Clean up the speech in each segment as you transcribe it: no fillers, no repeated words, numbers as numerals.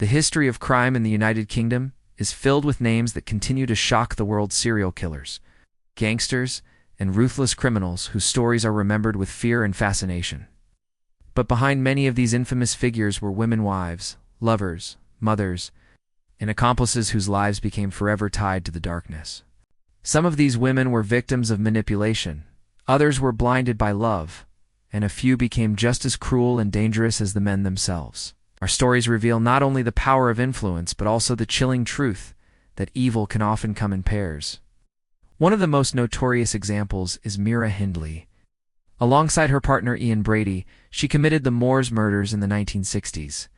The history of crime in the United Kingdom is filled with names that continue to shock the world: serial killers, gangsters, and ruthless criminals whose stories are remembered with fear and fascination. But behind many of these infamous figures were women wives, lovers, mothers, and accomplices whose lives became forever tied to the darkness. Some of these women were victims of manipulation, others were blinded by love, and a few became just as cruel and dangerous as the men themselves. Our stories reveal not only the power of influence, but also the chilling truth that evil can often come in pairs. One of the most notorious examples is Myra Hindley. Alongside her partner Ian Brady, she committed the Moors murders in the 1960s.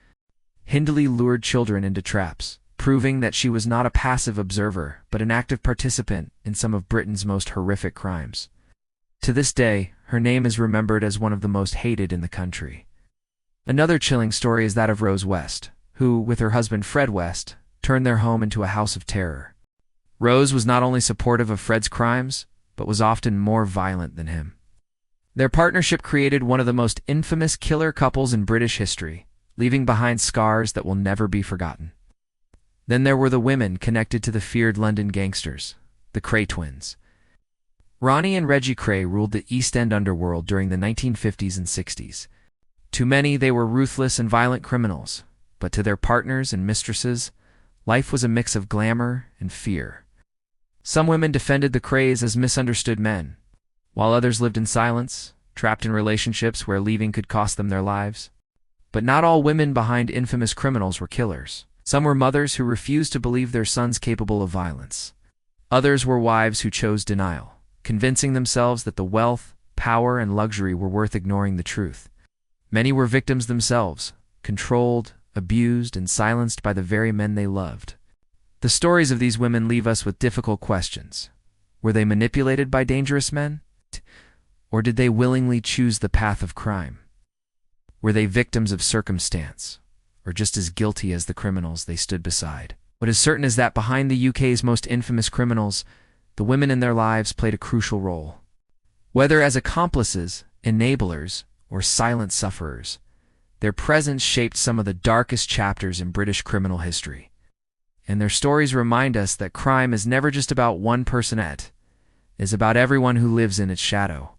Hindley lured children into traps, proving that she was not a passive observer, but an active participant in some of Britain's most horrific crimes. To this day, her name is remembered as one of the most hated in the country. Another chilling story is that of Rose West, who, with her husband Fred West, turned their home into a house of terror. Rose was not only supportive of Fred's crimes, but was often more violent than him. Their partnership created one of the most infamous killer couples in British history, leaving behind scars that will never be forgotten. Then there were the women connected to the feared London gangsters, the Kray twins. Ronnie and Reggie Kray ruled the East End underworld during the 1950s and 60s. To many, they were ruthless and violent criminals, but to their partners and mistresses, life was a mix of glamour and fear. Some women defended the Krays as misunderstood men, while others lived in silence, trapped in relationships where leaving could cost them their lives. But not all women behind infamous criminals were killers. Some were mothers who refused to believe their sons capable of violence. Others were wives who chose denial, convincing themselves that the wealth, power, and luxury were worth ignoring the truth. Many were victims themselves, controlled, abused, and silenced by the very men they loved. The stories of these women leave us with difficult questions. Were they manipulated by dangerous men? Or did they willingly choose the path of crime? Were they victims of circumstance, or just as guilty as the criminals they stood beside? What is certain is that behind the UK's most infamous criminals, the women in their lives played a crucial role. Whether as accomplices, enablers, or silent sufferers, their presence shaped some of the darkest chapters in British criminal history. And their stories remind us that crime is never just about one person. It is about everyone who lives in its shadow.